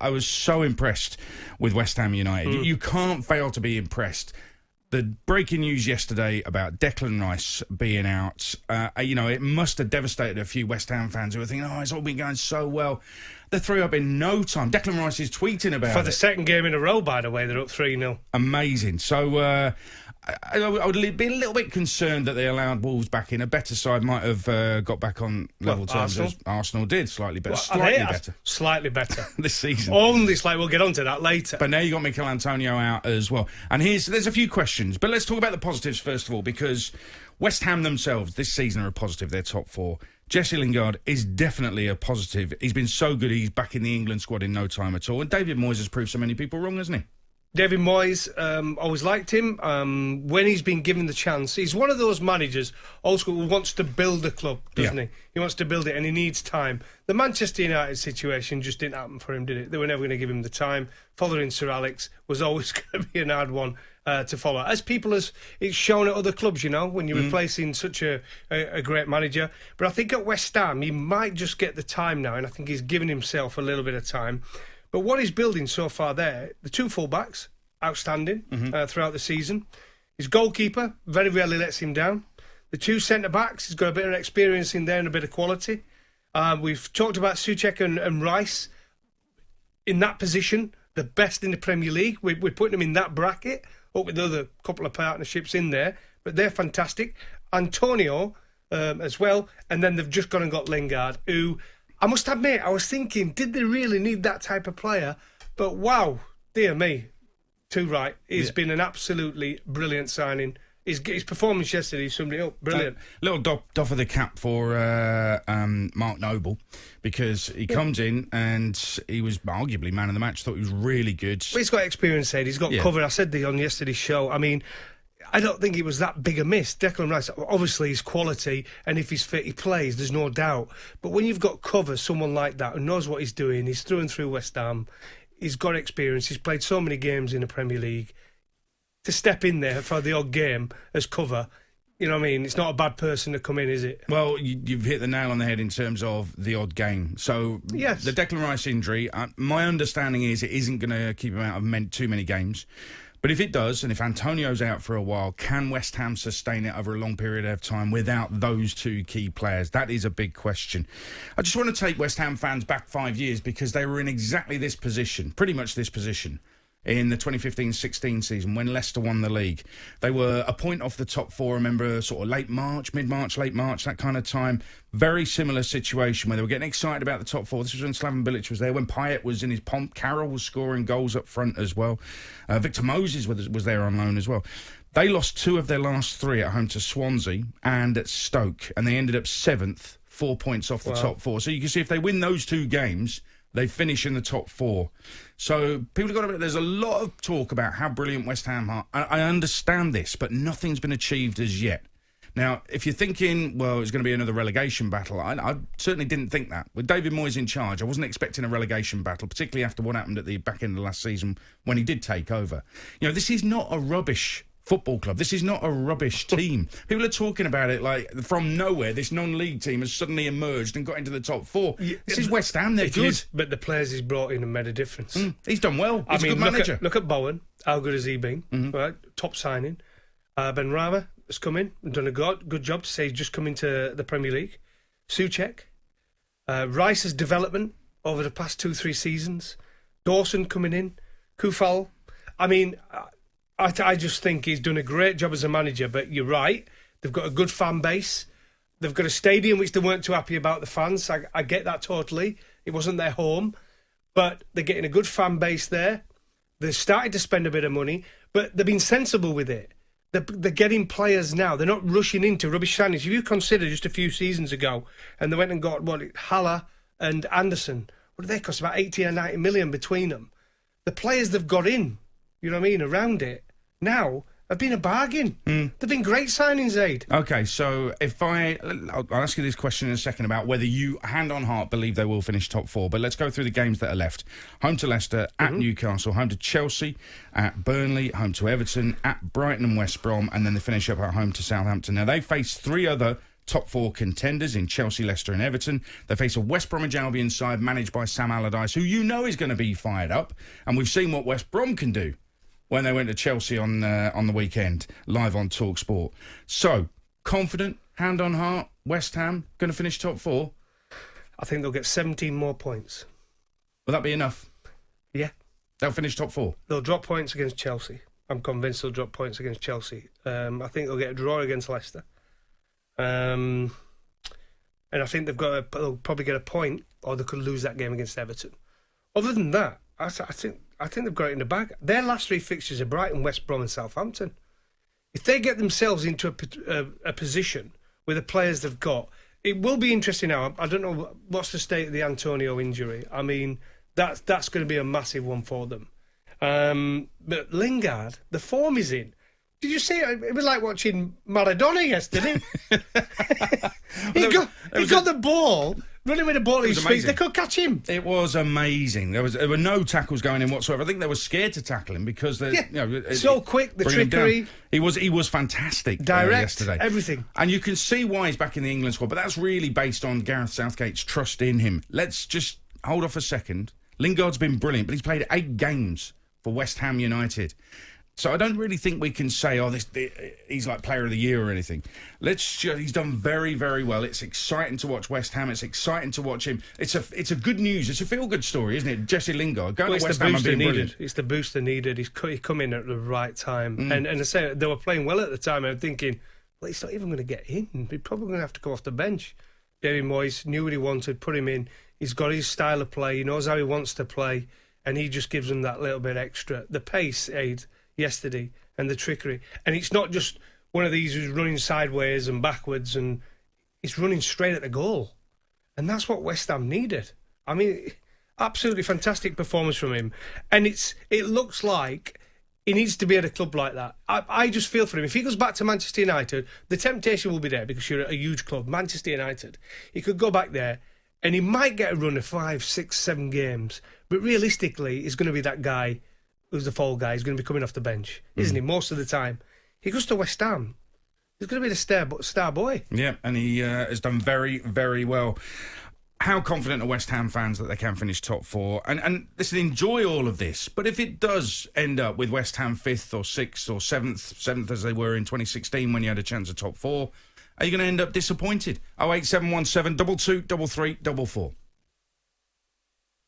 I was so impressed with West Ham United. You can't fail to be impressed. The breaking news yesterday about Declan Rice being out, it must have devastated a few West Ham fans who were thinking, it's all been going so well. They threw up in no time. Declan Rice is tweeting about it. For the second game in a row, by the way, they're up 3-0. Amazing. So I would be a little bit concerned that they allowed Wolves back in. A better side might have got back on level terms as Arsenal did. Slightly better. Slightly better. This season. Only slightly. We'll get on to that later. But now you got Mikel Antonio out as well. And there's a few questions. But let's talk about the positives first of all, because West Ham themselves this season are a positive. They're top four. Jesse Lingard is definitely a positive. He's been so good, he's back in the England squad in no time at all. And David Moyes has proved so many people wrong, hasn't he? David Moyes, always liked him. When he's been given the chance, he's one of those managers, old school, who wants to build a club, doesn't he? He wants to build it and he needs time. The Manchester United situation just didn't happen for him, did it? They were never going to give him the time. Following Sir Alex was always going to be an hard one to follow. As people as it's shown at other clubs, when you're replacing such a great manager. But I think at West Ham, he might just get the time now, and I think he's given himself a little bit of time. But what he's building so far there, the two full-backs, outstanding throughout the season. His goalkeeper very rarely lets him down. The two centre-backs, he's got a bit of experience in there and a bit of quality. We've talked about Souček and Rice in that position, the best in the Premier League. We're putting them in that bracket, up with the other couple of partnerships in there. But they're fantastic. Antonio as well. And then they've just gone and got Lingard, who... I must admit, I was thinking, did they really need that type of player? But wow, dear me, too right. He's been an absolutely brilliant signing. His performance yesterday summed it up. Brilliant. Little doff of the cap for Mark Noble, because he comes in and he was arguably man of the match. Thought he was really good. Well, he's got experience, Ed. He's got cover. I said on yesterday's show. I mean, I don't think it was that big a miss. Declan Rice, obviously, his quality, and if he's fit, he plays, there's no doubt. But when you've got cover, someone like that who knows what he's doing, he's through and through West Ham, he's got experience, he's played so many games in the Premier League, to step in there for the odd game as cover, you know what I mean? It's not a bad person to come in, is it? Well, you've hit the nail on the head in terms of the odd game. So, yes. The Declan Rice injury, my understanding is it isn't going to keep him out of too many games. But if it does, and if Antonio's out for a while, can West Ham sustain it over a long period of time without those two key players? That is a big question. I just want to take West Ham fans back 5 years, because they were in exactly this position, pretty much this position, in the 2015-16 season when Leicester won the league. They were a point off the top four, remember, sort of mid-March, late March, that kind of time. Very similar situation where they were getting excited about the top four. This was when Slaven Bilic was there, when Payet was in his pomp. Carroll was scoring goals up front as well. Victor Moses was there on loan as well. They lost 2 of their last 3 at home to Swansea and at Stoke, and they ended up 7th, 4 points off the top four. So you can see if they win those 2 games, they finish in the top 4. So people have got to... There's a lot of talk about how brilliant West Ham are. I understand this, but nothing's been achieved as yet. Now, if you're thinking, well, it's going to be another relegation battle, I certainly didn't think that. With David Moyes in charge, I wasn't expecting a relegation battle, particularly after what happened at the back end of last season when he did take over. This is not a rubbish football club. This is not a rubbish team. People are talking about it like from nowhere. This non-league team has suddenly emerged and got into the top 4. This is West Ham. They're good. But the players he's brought in have made a difference. He's done well. He's a good manager. Look at Bowen. How good has he been? Right, top signing. Ben Rama has come in and done a good job to say he's just come into the Premier League. Souček. Rice's development over the past 2-3 seasons. Dawson coming in. Kufal. I mean... I just think he's done a great job as a manager, but you're right. They've got a good fan base. They've got a stadium which they weren't too happy about the fans. I get that totally. It wasn't their home. But they're getting a good fan base there. They're starting to spend a bit of money, but they've been sensible with it. They're getting players now. They're not rushing into rubbish signings. If you consider just a few seasons ago, and they went and got, Haller and Anderson, what did they cost? About 80 or 90 million between them. The players they've got in, you know what I mean, around it, now have been a bargain. They've been great signings, Aid. OK, so I'll ask you this question in a second about whether you, hand on heart, believe they will finish top 4. But let's go through the games that are left. Home to Leicester, at Newcastle, home to Chelsea, at Burnley, home to Everton, at Brighton and West Brom, and then they finish up at home to Southampton. Now, they face 3 other top 4 contenders in Chelsea, Leicester and Everton. They face a West Bromwich Albion side managed by Sam Allardyce, who you know is going to be fired up. And we've seen what West Brom can do when they went to Chelsea on the weekend, live on talkSPORT. So, confident, hand on heart, West Ham going to finish top 4? I think they'll get 17 more points. Will that be enough? Yeah. They'll finish top 4? They'll drop points against Chelsea. I'm convinced they'll drop points against Chelsea. I think they'll get a draw against Leicester. And I think they'll probably get a point, or they could lose that game against Everton. Other than that, I think they've got it in the bag. Their last 3 fixtures are Brighton, West Brom and Southampton. If they get themselves into a position with the players they've got, it will be interesting now. I don't know what's the state of the Antonio injury. I mean, that's going to be a massive one for them. But Lingard, the form is in. Did you see it? It was like watching Maradona yesterday. he got the ball, running with the ball at his feet. They could catch him. It was amazing. There were no tackles going in whatsoever. I think they were scared to tackle him because so quick, the trickery. He was fantastic. Direct yesterday. Everything. And you can see why he's back in the England squad. But that's really based on Gareth Southgate's trust in him. Let's just hold off a second. Lingard's been brilliant, but he's played 8 games for West Ham United. So I don't really think we can say, he's like player of the year or anything. He's done very, very well. It's exciting to watch West Ham. It's exciting to watch him. It's a good news. It's a feel-good story, isn't it? Jesse Lingard going to West Ham and being brilliant. It's the boost they needed. He's come in at the right time. And I say they were playing well at the time. I'm thinking, well, he's not even going to get in. He's probably going to have to go off the bench. David Moyes knew what he wanted, put him in. He's got his style of play. He knows how he wants to play. And he just gives them that little bit extra. The pace aid yesterday and the trickery. And it's not just one of these who's running sideways and backwards, and it's running straight at the goal. And that's what West Ham needed. I mean, absolutely fantastic performance from him. And it looks like he needs to be at a club like that. I just feel for him. If he goes back to Manchester United, the temptation will be there because you're at a huge club, Manchester United. He could go back there and he might get a run of 5, 6, 7 games. But realistically, he's going to be that guy who's the fall guy. He's going to be coming off the bench, isn't he, most of the time? He goes to West Ham. He's going to be the star boy. Yeah, and he has done very, very well. How confident are West Ham fans that they can finish top 4? And listen, enjoy all of this. But if it does end up with West Ham 5th or 6th or 7th as they were in 2016 when you had a chance of top 4, are you going to end up disappointed? 08717 22 33 44.